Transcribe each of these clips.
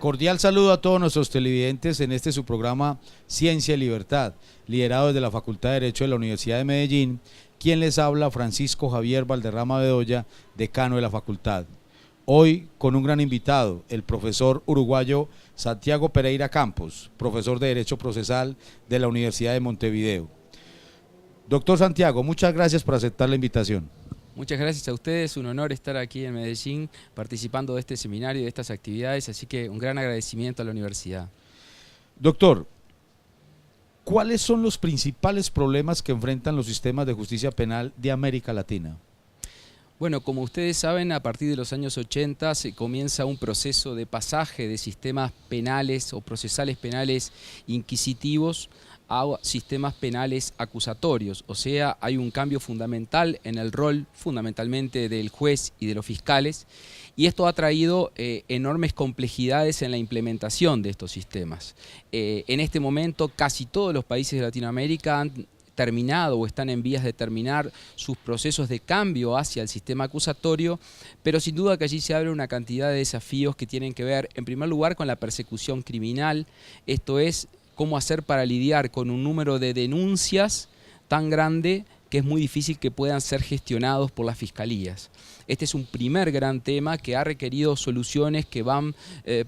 Cordial saludo a todos nuestros televidentes en su programa Ciencia y Libertad, liderado desde la Facultad de Derecho de la Universidad de Medellín. Quien les habla, Francisco Javier Valderrama Bedoya, decano de la facultad. Hoy con un gran invitado, el profesor uruguayo Santiago Pereira Campos, profesor de Derecho Procesal de la Universidad de Montevideo. Doctor Santiago, muchas gracias por aceptar la invitación. Muchas gracias a ustedes, un honor estar aquí en Medellín participando de este seminario y de estas actividades, así que un gran agradecimiento a la universidad. Doctor, ¿cuáles son los principales problemas que enfrentan los sistemas de justicia penal de América Latina? Bueno, como ustedes saben, a partir de los años 80 se comienza un proceso de pasaje de sistemas penales o procesales penales inquisitivos a sistemas penales acusatorios, o sea, hay un cambio fundamental en el rol fundamentalmente del juez y de los fiscales, y esto ha traído enormes complejidades en la implementación de estos sistemas. En este momento casi todos los países de Latinoamérica han terminado o están en vías de terminar sus procesos de cambio hacia el sistema acusatorio, pero sin duda que allí se abre una cantidad de desafíos que tienen que ver, en primer lugar, con la persecución criminal, esto es, cómo hacer para lidiar con un número de denuncias tan grande que es muy difícil que puedan ser gestionados por las fiscalías. Este es un primer gran tema que ha requerido soluciones que van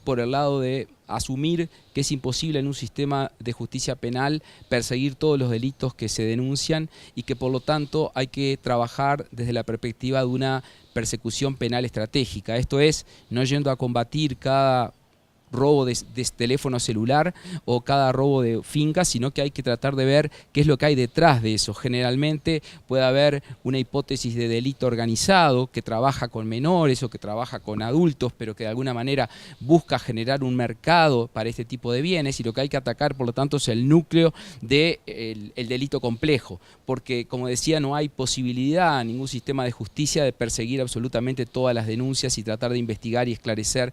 por el lado de asumir que es imposible en un sistema de justicia penal perseguir todos los delitos que se denuncian y que por lo tanto hay que trabajar desde la perspectiva de una persecución penal estratégica. Esto es, no yendo a combatir cada robo de teléfono celular o cada robo de finca, sino que hay que tratar de ver qué es lo que hay detrás de eso. Generalmente puede haber una hipótesis de delito organizado que trabaja con menores o que trabaja con adultos, pero que de alguna manera busca generar un mercado para este tipo de bienes, y lo que hay que atacar, por lo tanto, es el núcleo del delito complejo, porque, como decía, no hay posibilidad en ningún sistema de justicia de perseguir absolutamente todas las denuncias y tratar de investigar y esclarecer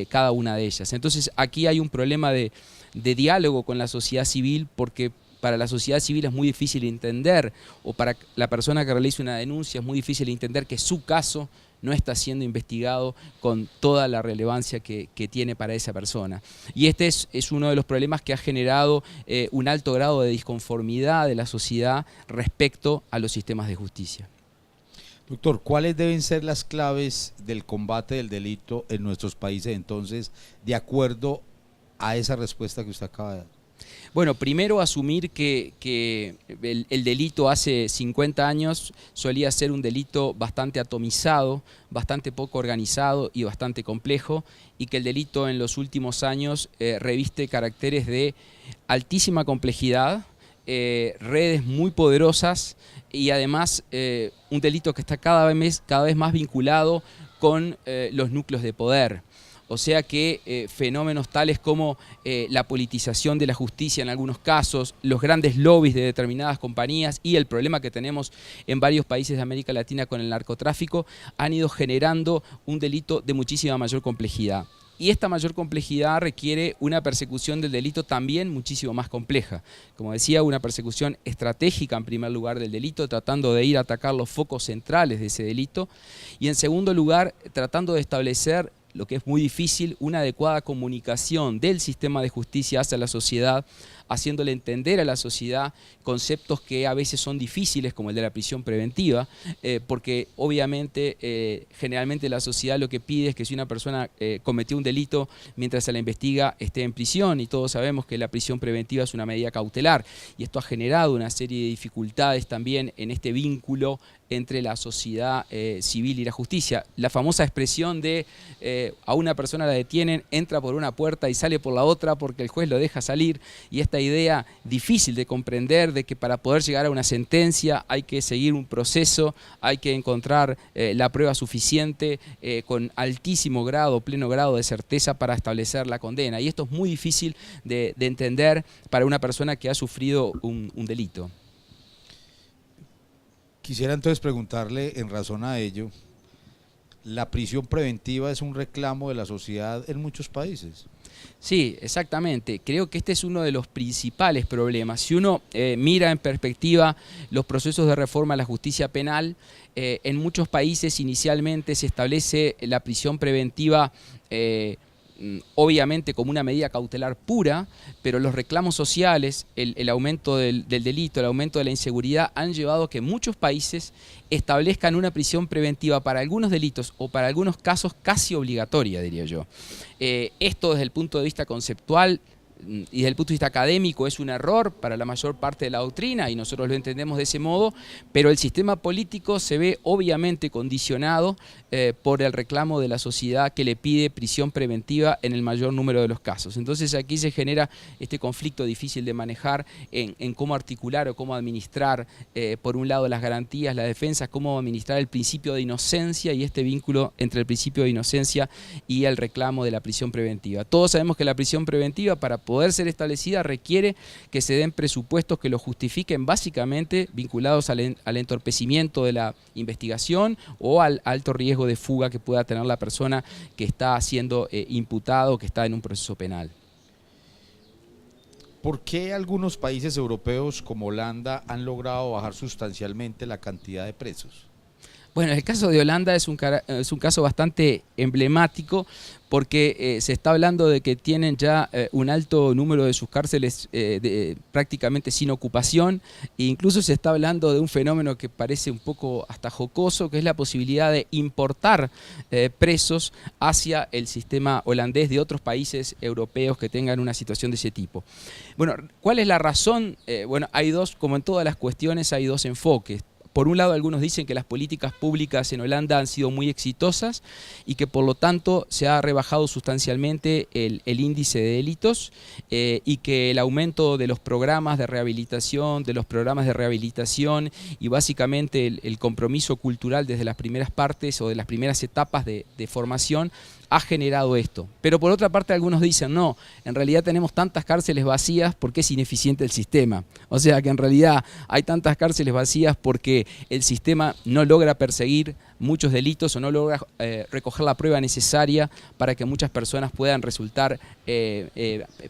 cada una de ellas. Entonces aquí hay un problema de diálogo con la sociedad civil, porque para la sociedad civil es muy difícil entender, o para la persona que realiza una denuncia es muy difícil entender que su caso no está siendo investigado con toda la relevancia que tiene para esa persona. Y este es uno de los problemas que ha generado un alto grado de disconformidad de la sociedad respecto a los sistemas de justicia. Doctor, ¿cuáles deben ser las claves del combate del delito en nuestros países entonces, de acuerdo a esa respuesta que usted acaba de dar? Bueno, primero asumir que el delito hace 50 años solía ser un delito bastante atomizado, bastante poco organizado y bastante complejo, y que el delito en los últimos años reviste caracteres de altísima complejidad, redes muy poderosas y además un delito que está cada vez más vinculado con los núcleos de poder. O sea que fenómenos tales como la politización de la justicia en algunos casos, los grandes lobbies de determinadas compañías y el problema que tenemos en varios países de América Latina con el narcotráfico han ido generando un delito de muchísima mayor complejidad. Y esta mayor complejidad requiere una persecución del delito también muchísimo más compleja. Como decía, una persecución estratégica en primer lugar del delito, tratando de ir a atacar los focos centrales de ese delito. Y en segundo lugar, tratando de establecer, lo que es muy difícil, una adecuada comunicación del sistema de justicia hacia la sociedad, haciéndole entender a la sociedad conceptos que a veces son difíciles, como el de la prisión preventiva, porque obviamente, generalmente la sociedad lo que pide es que si una persona cometió un delito, mientras se la investiga, esté en prisión, y todos sabemos que la prisión preventiva es una medida cautelar, y esto ha generado una serie de dificultades también en este vínculo entre la sociedad civil y la justicia. La famosa expresión de a una persona la detienen, entra por una puerta y sale por la otra porque el juez lo deja salir, y esta idea difícil de comprender de que para poder llegar a una sentencia hay que seguir un proceso, hay que encontrar la prueba suficiente con altísimo grado, pleno grado de certeza para establecer la condena, y esto es muy difícil de entender para una persona que ha sufrido un delito. Quisiera entonces preguntarle, en razón a ello, ¿la prisión preventiva es un reclamo de la sociedad en muchos países? Sí, exactamente. Creo que este es uno de los principales problemas. Si uno mira en perspectiva los procesos de reforma a la justicia penal, en muchos países inicialmente se establece la prisión preventiva obviamente como una medida cautelar pura, pero los reclamos sociales, el aumento del delito, el aumento de la inseguridad han llevado a que muchos países establezcan una prisión preventiva para algunos delitos o para algunos casos casi obligatoria, diría yo. Esto desde el punto de vista conceptual y desde el punto de vista académico es un error para la mayor parte de la doctrina y nosotros lo entendemos de ese modo, pero el sistema político se ve obviamente condicionado por el reclamo de la sociedad que le pide prisión preventiva en el mayor número de los casos. Entonces aquí se genera este conflicto difícil de manejar en cómo articular o cómo administrar, por un lado, las garantías, la defensa, cómo administrar el principio de inocencia y este vínculo entre el principio de inocencia y el reclamo de la prisión preventiva. Todos sabemos que la prisión preventiva, para poder ser establecida, requiere que se den presupuestos que lo justifiquen, básicamente vinculados al entorpecimiento de la investigación o al alto riesgo de fuga que pueda tener la persona que está siendo imputada o que está en un proceso penal. ¿Por qué algunos países europeos como Holanda han logrado bajar sustancialmente la cantidad de presos? Bueno, el caso de Holanda es un caso bastante emblemático porque se está hablando de que tienen ya un alto número de sus cárceles prácticamente sin ocupación e incluso se está hablando de un fenómeno que parece un poco hasta jocoso, que es la posibilidad de importar presos hacia el sistema holandés de otros países europeos que tengan una situación de ese tipo. Bueno, ¿cuál es la razón? Bueno, hay dos, como en todas las cuestiones, hay dos enfoques. Por un lado, algunos dicen que las políticas públicas en Holanda han sido muy exitosas y que por lo tanto se ha rebajado sustancialmente el índice de delitos y que el aumento de los programas de rehabilitación, y básicamente el compromiso cultural desde las primeras partes o de las primeras etapas de formación ha generado esto. Pero por otra parte algunos dicen, no, en realidad tenemos tantas cárceles vacías porque es ineficiente el sistema. O sea que en realidad hay tantas cárceles vacías porque el sistema no logra perseguir muchos delitos o no logra recoger la prueba necesaria para que muchas personas puedan resultar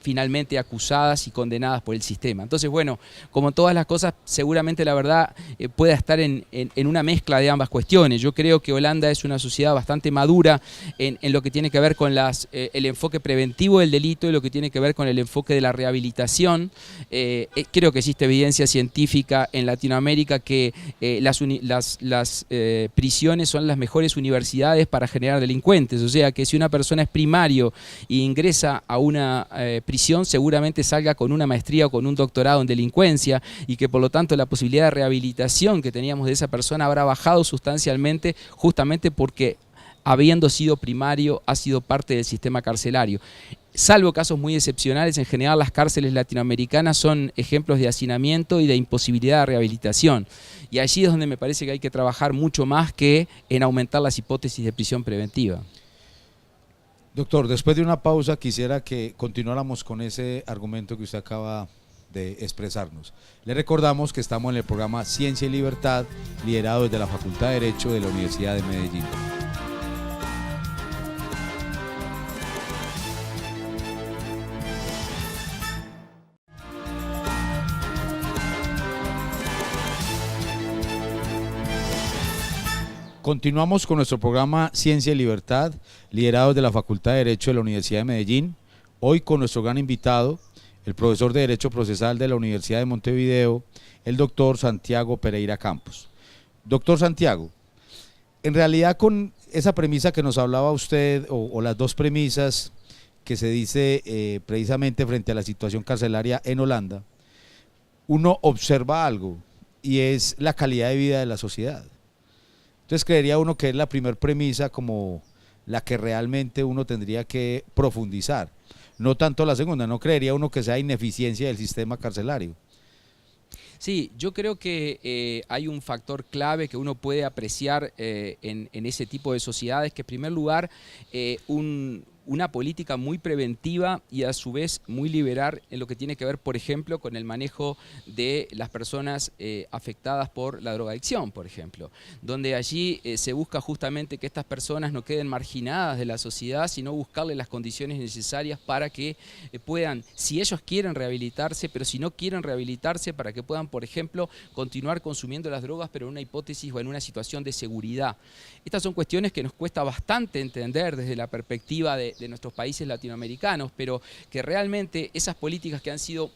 finalmente acusadas y condenadas por el sistema. Entonces, bueno, como todas las cosas, seguramente la verdad pueda estar en una mezcla de ambas cuestiones. Yo creo que Holanda es una sociedad bastante madura en lo que tiene que ver con el enfoque preventivo del delito y lo que tiene que ver con el enfoque de la rehabilitación. Creo que existe evidencia científica en Latinoamérica que las prisiones son las mejores universidades para generar delincuentes, o sea que si una persona es primario e ingresa a una prisión, seguramente salga con una maestría o con un doctorado en delincuencia y que por lo tanto la posibilidad de rehabilitación que teníamos de esa persona habrá bajado sustancialmente justamente porque habiendo sido primario ha sido parte del sistema carcelario. Salvo casos muy excepcionales, en general las cárceles latinoamericanas son ejemplos de hacinamiento y de imposibilidad de rehabilitación. Y allí es donde me parece que hay que trabajar mucho más que en aumentar las hipótesis de prisión preventiva. Doctor, después de una pausa quisiera que continuáramos con ese argumento que usted acaba de expresarnos. Le recordamos que estamos en el programa Ciencia y Libertad, liderado desde la Facultad de Derecho de la Universidad de Medellín. Continuamos con nuestro programa Ciencia y Libertad, liderado de la Facultad de Derecho de la Universidad de Medellín. Hoy con nuestro gran invitado, el profesor de Derecho Procesal de la Universidad de Montevideo, el doctor Santiago Pereira Campos. Doctor Santiago, en realidad con esa premisa que nos hablaba usted, o las dos premisas que se dice precisamente frente a la situación carcelaria en Holanda, uno observa algo y es la calidad de vida de la sociedad. Entonces creería uno que es la primera premisa como la que realmente uno tendría que profundizar, no tanto la segunda. No creería uno que sea ineficiencia del sistema carcelario. Sí, yo creo que hay un factor clave que uno puede apreciar en ese tipo de sociedades, que en primer lugar una política muy preventiva y a su vez muy liberal en lo que tiene que ver, por ejemplo, con el manejo de las personas afectadas por la drogadicción, por ejemplo, donde allí se busca justamente que estas personas no queden marginadas de la sociedad, sino buscarle las condiciones necesarias para que puedan, si ellos quieren rehabilitarse, pero si no quieren rehabilitarse, para que puedan, por ejemplo, continuar consumiendo las drogas, pero en una hipótesis o en una situación de seguridad. Estas son cuestiones que nos cuesta bastante entender desde la perspectiva de de nuestros países latinoamericanos, pero que realmente esas políticas que han sido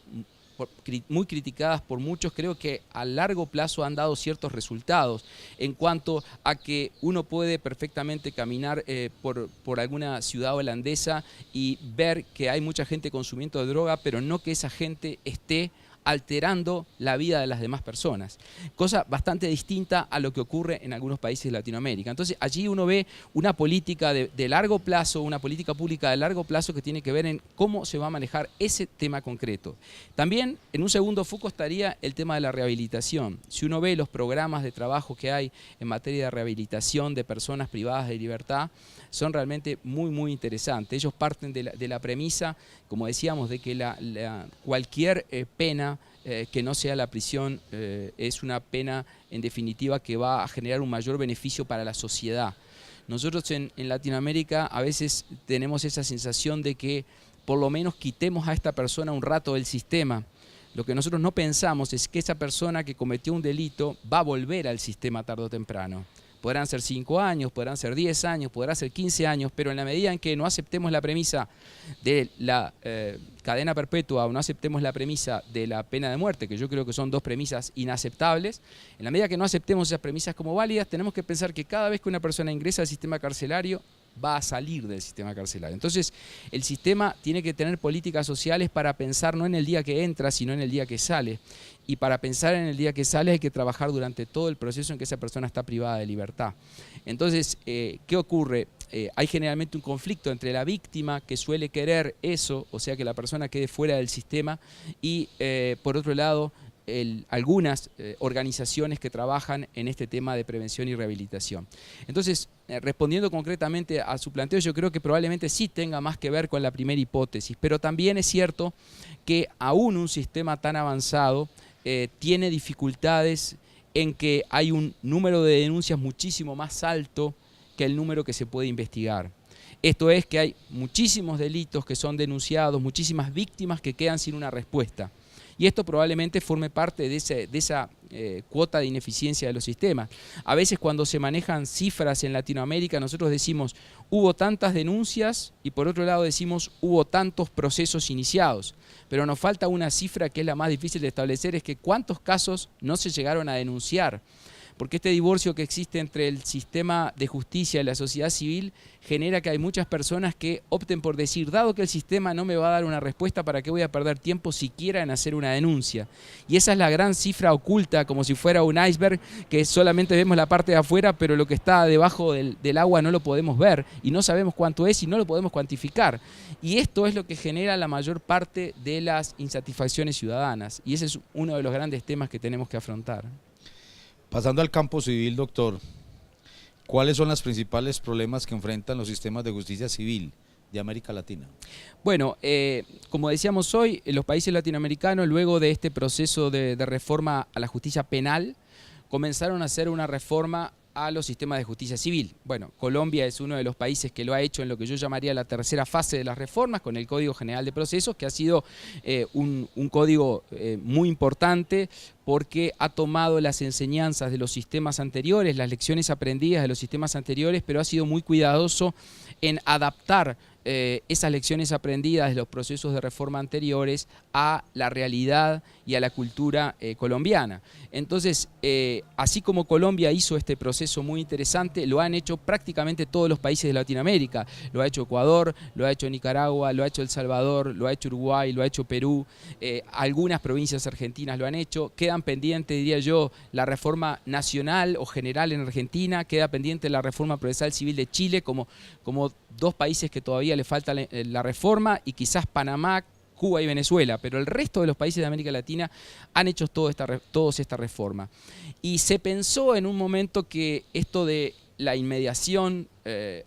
muy criticadas por muchos, creo que a largo plazo han dado ciertos resultados en cuanto a que uno puede perfectamente caminar por alguna ciudad holandesa y ver que hay mucha gente consumiendo droga, pero no que esa gente esté alterando la vida de las demás personas. Cosa bastante distinta a lo que ocurre en algunos países de Latinoamérica. Entonces allí uno ve una política de largo plazo, una política pública de largo plazo que tiene que ver en cómo se va a manejar ese tema concreto. También en un segundo foco estaría el tema de la rehabilitación. Si uno ve los programas de trabajo que hay en materia de rehabilitación de personas privadas de libertad, son realmente muy interesantes. Ellos parten de la premisa, como decíamos, de que cualquier pena que no sea la prisión es una pena en definitiva que va a generar un mayor beneficio para la sociedad. Nosotros en Latinoamérica a veces tenemos esa sensación de que por lo menos quitemos a esta persona un rato del sistema. Lo que nosotros no pensamos es que esa persona que cometió un delito va a volver al sistema tarde o temprano. Podrán ser 5 años, podrán ser 10 años, podrán ser 15 años, pero en la medida en que no aceptemos la premisa de la cadena perpetua o no aceptemos la premisa de la pena de muerte, que yo creo que son dos premisas inaceptables, en la medida que no aceptemos esas premisas como válidas, tenemos que pensar que cada vez que una persona ingresa al sistema carcelario, va a salir del sistema carcelario. Entonces, el sistema tiene que tener políticas sociales para pensar no en el día que entra, sino en el día que sale. Y para pensar en el día que sale hay que trabajar durante todo el proceso en que esa persona está privada de libertad. Entonces, ¿qué ocurre? Hay generalmente un conflicto entre la víctima que suele querer eso, o sea que la persona quede fuera del sistema, y por otro lado, algunas organizaciones que trabajan en este tema de prevención y rehabilitación. Entonces, respondiendo concretamente a su planteo, yo creo que probablemente sí tenga más que ver con la primera hipótesis, pero también es cierto que aún un sistema tan avanzado tiene dificultades en que hay un número de denuncias muchísimo más alto que el número que se puede investigar. Esto es que hay muchísimos delitos que son denunciados, muchísimas víctimas que quedan sin una respuesta. Y esto probablemente forme parte de esa cuota de ineficiencia de los sistemas. A veces cuando se manejan cifras en Latinoamérica, nosotros decimos hubo tantas denuncias y por otro lado decimos hubo tantos procesos iniciados. Pero nos falta una cifra que es la más difícil de establecer, es que cuántos casos no se llegaron a denunciar. Porque este divorcio que existe entre el sistema de justicia y la sociedad civil genera que hay muchas personas que opten por decir, dado que el sistema no me va a dar una respuesta, ¿para qué voy a perder tiempo siquiera en hacer una denuncia? Y esa es la gran cifra oculta, como si fuera un iceberg, que solamente vemos la parte de afuera, pero lo que está debajo del agua no lo podemos ver y no sabemos cuánto es y no lo podemos cuantificar. Y esto es lo que genera la mayor parte de las insatisfacciones ciudadanas. Y ese es uno de los grandes temas que tenemos que afrontar. Pasando al campo civil, doctor, ¿cuáles son los principales problemas que enfrentan los sistemas de justicia civil de América Latina? Bueno, como decíamos hoy, en los países latinoamericanos, luego de este proceso de reforma a la justicia penal, comenzaron a hacer una reforma a los sistemas de justicia civil. Bueno, Colombia es uno de los países que lo ha hecho en lo que yo llamaría la tercera fase de las reformas, con el Código General de Procesos, que ha sido un código muy importante porque ha tomado las enseñanzas de los sistemas anteriores, las lecciones aprendidas de los sistemas anteriores, pero ha sido muy cuidadoso en adaptar esas lecciones aprendidas de los procesos de reforma anteriores a la realidad y a la cultura colombiana. Entonces, así como Colombia hizo este proceso muy interesante, lo han hecho prácticamente todos los países de Latinoamérica. Lo ha hecho Ecuador, lo ha hecho Nicaragua, lo ha hecho El Salvador, lo ha hecho Uruguay, lo ha hecho Perú, algunas provincias argentinas lo han hecho. Quedan pendientes, diría yo, la reforma nacional o general en Argentina, queda pendiente la reforma procesal civil de Chile como dos países que todavía le falta la reforma, y quizás Panamá, Cuba y Venezuela, pero el resto de los países de América Latina han hecho todos esta reforma. Y se pensó en un momento que esto de la inmediación,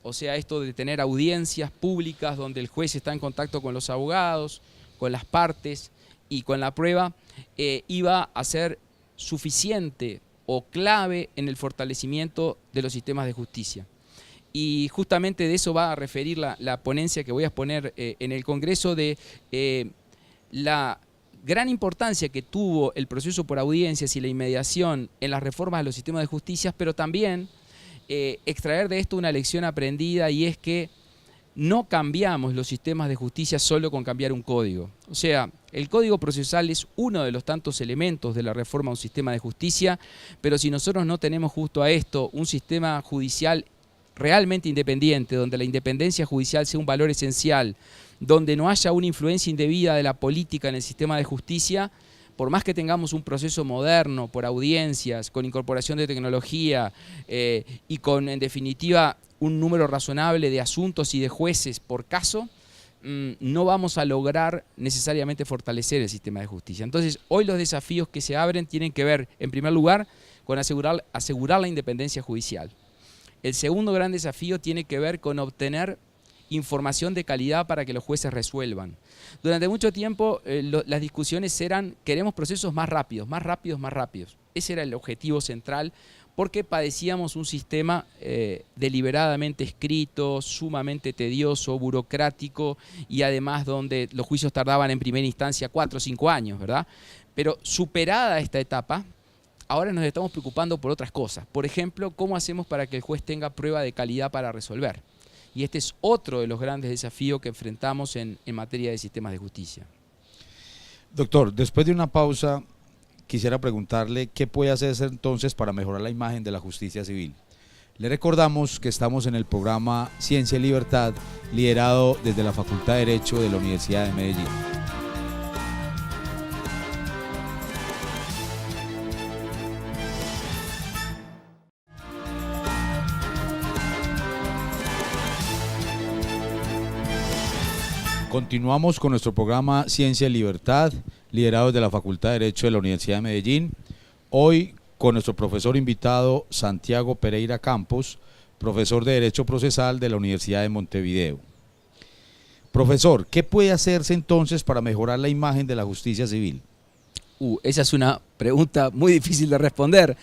o sea, esto de tener audiencias públicas donde el juez está en contacto con los abogados, con las partes y con la prueba, iba a ser suficiente o clave en el fortalecimiento de los sistemas de justicia. Y justamente de eso va a referir la ponencia que voy a exponer en el Congreso, de la gran importancia que tuvo el proceso por audiencias y la inmediación en las reformas de los sistemas de justicia, pero también extraer de esto una lección aprendida, y es que no cambiamos los sistemas de justicia solo con cambiar un código. O sea, el Código Procesal es uno de los tantos elementos de la reforma a un sistema de justicia, pero si nosotros no tenemos justo a esto un sistema judicial realmente independiente, donde la independencia judicial sea un valor esencial, donde no haya una influencia indebida de la política en el sistema de justicia, por más que tengamos un proceso moderno, por audiencias, con incorporación de tecnología y con, en definitiva, un número razonable de asuntos y de jueces por caso, no vamos a lograr necesariamente fortalecer el sistema de justicia. Entonces, hoy los desafíos que se abren tienen que ver, en primer lugar, con asegurar la independencia judicial. El segundo gran desafío tiene que ver con obtener información de calidad para que los jueces resuelvan. Durante mucho tiempo las discusiones eran, queremos procesos más rápidos, más rápidos, más rápidos. Ese era el objetivo central, porque padecíamos un sistema deliberadamente escrito, sumamente tedioso, burocrático y además donde los juicios tardaban en primera instancia 4 o 5 años, ¿verdad? Pero superada esta etapa, ahora nos estamos preocupando por otras cosas. Por ejemplo, ¿cómo hacemos para que el juez tenga prueba de calidad para resolver? Y este es otro de los grandes desafíos que enfrentamos en materia de sistemas de justicia. Doctor, después de una pausa, quisiera preguntarle qué puede hacerse entonces para mejorar la imagen de la justicia civil. Le recordamos que estamos en el programa Ciencia y Libertad, liderado desde la Facultad de Derecho de la Universidad de Medellín. Continuamos con nuestro programa Ciencia y Libertad, liderado desde la Facultad de Derecho de la Universidad de Medellín. Hoy con nuestro profesor invitado Santiago Pereira Campos, profesor de Derecho Procesal de la Universidad de Montevideo. Profesor, ¿qué puede hacerse entonces para mejorar la imagen de la justicia civil? Esa es una pregunta muy difícil de responder.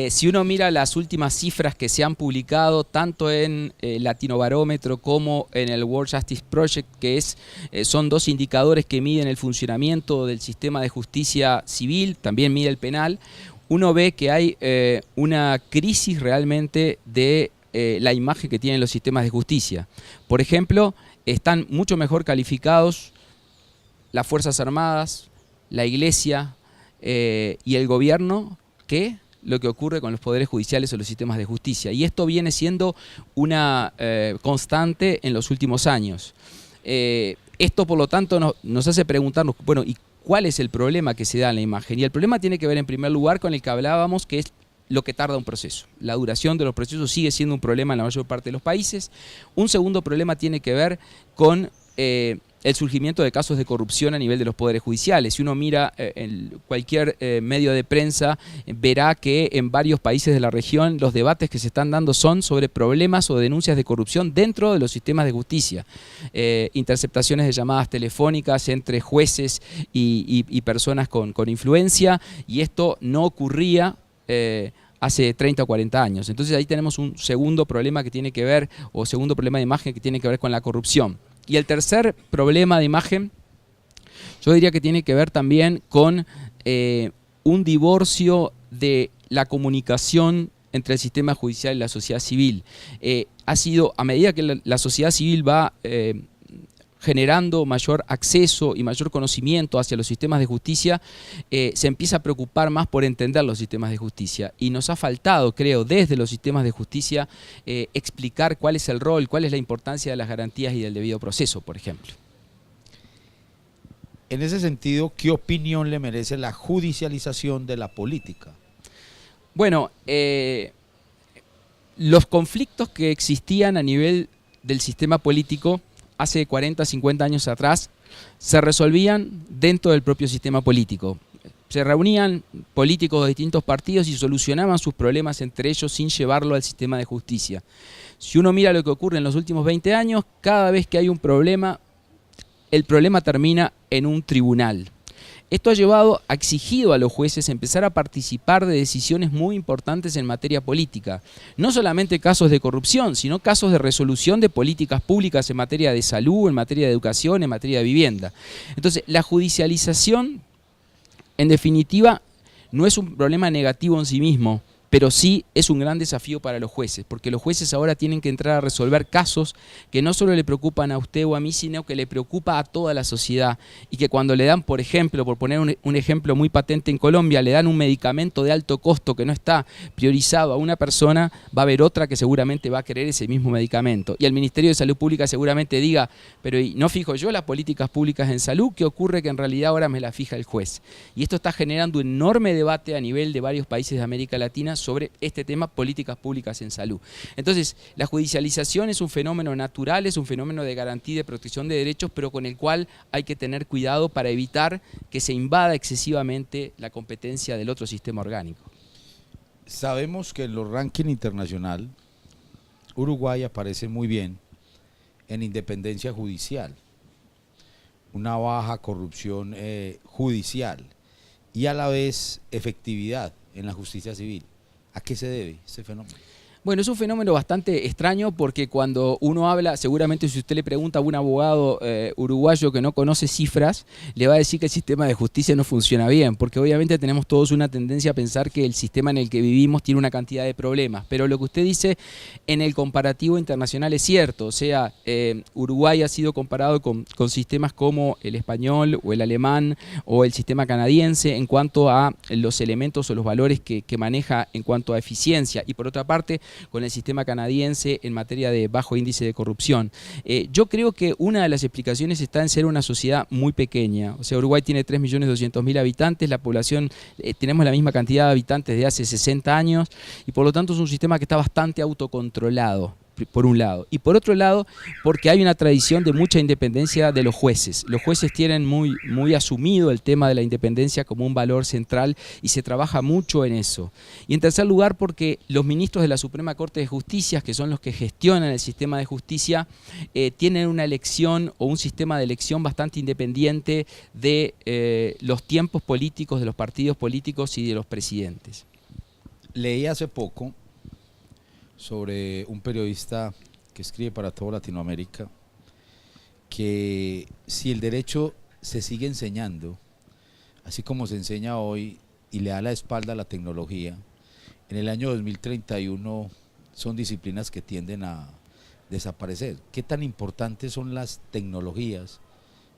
Si uno mira las últimas cifras que se han publicado, tanto en Latinobarómetro como en el World Justice Project, que son dos indicadores que miden el funcionamiento del sistema de justicia civil, también mide el penal, uno ve que hay una crisis realmente de la imagen que tienen los sistemas de justicia. Por ejemplo, están mucho mejor calificados las Fuerzas Armadas, la Iglesia y el gobierno que lo que ocurre con los poderes judiciales o los sistemas de justicia. Y esto viene siendo una constante en los últimos años. Esto, por lo tanto, nos hace preguntarnos, bueno, ¿y cuál es el problema que se da en la imagen? Y el problema tiene que ver, en primer lugar, con el que hablábamos, que es lo que tarda un proceso. La duración de los procesos sigue siendo un problema en la mayor parte de los países. Un segundo problema tiene que ver con el surgimiento de casos de corrupción a nivel de los poderes judiciales. Si uno mira en cualquier medio de prensa, verá que en varios países de la región los debates que se están dando son sobre problemas o denuncias de corrupción dentro de los sistemas de justicia. Interceptaciones de llamadas telefónicas entre jueces y personas con influencia, y esto no ocurría hace 30 o 40 años. Entonces ahí tenemos un segundo problema que tiene que ver, o segundo problema de imagen que tiene que ver con la corrupción. Y el tercer problema de imagen, yo diría que tiene que ver también con un divorcio de la comunicación entre el sistema judicial y la sociedad civil. Ha sido, a medida que la sociedad civil va generando mayor acceso y mayor conocimiento hacia los sistemas de justicia, se empieza a preocupar más por entender los sistemas de justicia. Y nos ha faltado, creo, desde los sistemas de justicia, explicar cuál es el rol, cuál es la importancia de las garantías y del debido proceso, por ejemplo. En ese sentido, ¿qué opinión le merece la judicialización de la política? Bueno, los conflictos que existían a nivel del sistema político hace 40, 50 años atrás, se resolvían dentro del propio sistema político. Se reunían políticos de distintos partidos y solucionaban sus problemas entre ellos sin llevarlo al sistema de justicia. Si uno mira lo que ocurre en los últimos 20 años, cada vez que hay un problema, el problema termina en un tribunal. Esto ha exigido a los jueces empezar a participar de decisiones muy importantes en materia política. No solamente casos de corrupción, sino casos de resolución de políticas públicas en materia de salud, en materia de educación, en materia de vivienda. Entonces, la judicialización, en definitiva, no es un problema negativo en sí mismo, pero sí es un gran desafío para los jueces, porque los jueces ahora tienen que entrar a resolver casos que no solo le preocupan a usted o a mí, sino que le preocupa a toda la sociedad, y que cuando le dan, por ejemplo, por poner un ejemplo muy patente en Colombia, le dan un medicamento de alto costo que no está priorizado a una persona, va a haber otra que seguramente va a querer ese mismo medicamento. Y el Ministerio de Salud Pública seguramente diga, pero ¿no fijo yo las políticas públicas en salud? ¿Qué ocurre que en realidad ahora me la fija el juez? Y esto está generando un enorme debate a nivel de varios países de América Latina sobre este tema, políticas públicas en salud. Entonces, la judicialización es un fenómeno natural, es un fenómeno de garantía y de protección de derechos, pero con el cual hay que tener cuidado para evitar que se invada excesivamente la competencia del otro sistema orgánico. Sabemos que en los rankings internacional, Uruguay aparece muy bien en independencia judicial, una baja corrupción judicial y a la vez efectividad en la justicia civil. ¿A qué se debe ese fenómeno? Bueno, es un fenómeno bastante extraño porque cuando uno habla, seguramente si usted le pregunta a un abogado uruguayo que no conoce cifras, le va a decir que el sistema de justicia no funciona bien, porque obviamente tenemos todos una tendencia a pensar que el sistema en el que vivimos tiene una cantidad de problemas, pero lo que usted dice en el comparativo internacional es cierto, o sea, Uruguay ha sido comparado con sistemas como el español o el alemán o el sistema canadiense en cuanto a los elementos o los valores que maneja en cuanto a eficiencia, y por otra parte con el sistema canadiense en materia de bajo índice de corrupción. Yo creo que una de las explicaciones está en ser una sociedad muy pequeña. O sea, Uruguay tiene 3.200.000 habitantes, la población, tenemos la misma cantidad de habitantes de hace 60 años, y por lo tanto es un sistema que está bastante autocontrolado, por un lado, y por otro lado porque hay una tradición de mucha independencia de los jueces. Los jueces tienen muy asumido el tema de la independencia como un valor central y se trabaja mucho en eso. Y en tercer lugar porque los ministros de la Suprema Corte de Justicia, que son los que gestionan el sistema de justicia, tienen una elección o un sistema de elección bastante independiente de los tiempos políticos, de los partidos políticos y de los presidentes. Leí hace poco sobre un periodista que escribe para toda Latinoamérica, que si el derecho se sigue enseñando, así como se enseña hoy y le da la espalda a la tecnología, en el año 2031 son disciplinas que tienden a desaparecer. ¿Qué tan importantes son las tecnologías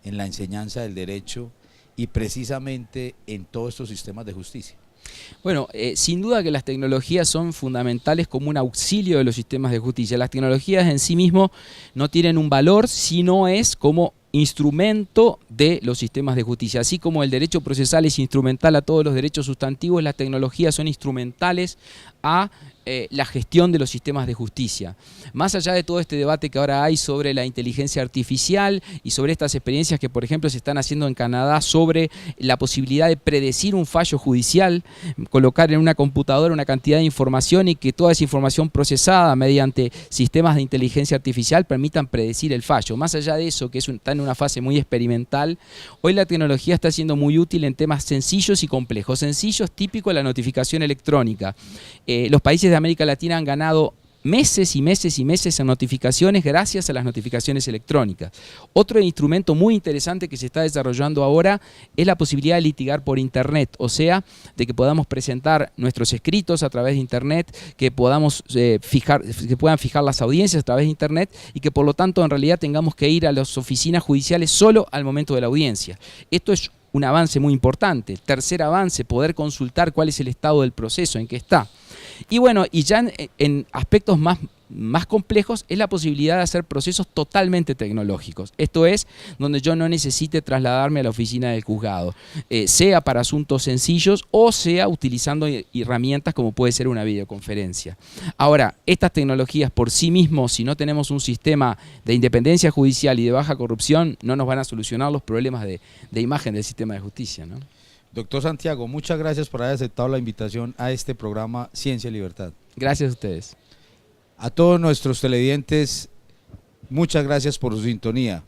en la enseñanza del derecho y precisamente en todos estos sistemas de justicia? Bueno, sin duda que las tecnologías son fundamentales como un auxilio de los sistemas de justicia. Las tecnologías en sí mismo no tienen un valor, sino es como instrumento de los sistemas de justicia. Así como el derecho procesal es instrumental a todos los derechos sustantivos, las tecnologías son instrumentales a la gestión de los sistemas de justicia. Más allá de todo este debate que ahora hay sobre la inteligencia artificial y sobre estas experiencias que, por ejemplo, se están haciendo en Canadá sobre la posibilidad de predecir un fallo judicial, colocar en una computadora una cantidad de información y que toda esa información procesada mediante sistemas de inteligencia artificial permitan predecir el fallo. Más allá de eso, que está en una fase muy experimental, hoy la tecnología está siendo muy útil en temas sencillos y complejos. Sencillos, típico de la notificación electrónica. Los países de América Latina han ganado meses y meses y meses en notificaciones gracias a las notificaciones electrónicas. Otro instrumento muy interesante que se está desarrollando ahora es la posibilidad de litigar por Internet, o sea, de que podamos presentar nuestros escritos a través de Internet, que podamos que puedan fijar las audiencias a través de Internet y que por lo tanto en realidad tengamos que ir a las oficinas judiciales solo al momento de la audiencia. Esto es un avance muy importante. Tercer avance, poder consultar cuál es el estado del proceso, en qué está. Y bueno, y ya en aspectos más complejos es la posibilidad de hacer procesos totalmente tecnológicos. Esto es, donde yo no necesite trasladarme a la oficina del juzgado, sea para asuntos sencillos o sea utilizando herramientas como puede ser una videoconferencia. Ahora, estas tecnologías por sí mismos, si no tenemos un sistema de independencia judicial y de baja corrupción, no nos van a solucionar los problemas de imagen del sistema de justicia, ¿no? Doctor Santiago, muchas gracias por haber aceptado la invitación a este programa Ciencia y Libertad. Gracias a ustedes. A todos nuestros televidentes, muchas gracias por su sintonía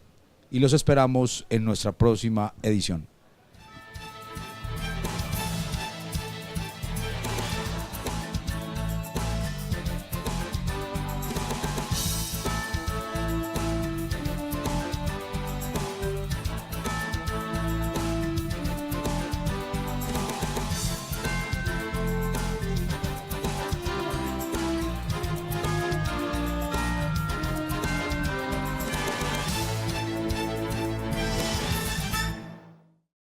y los esperamos en nuestra próxima edición.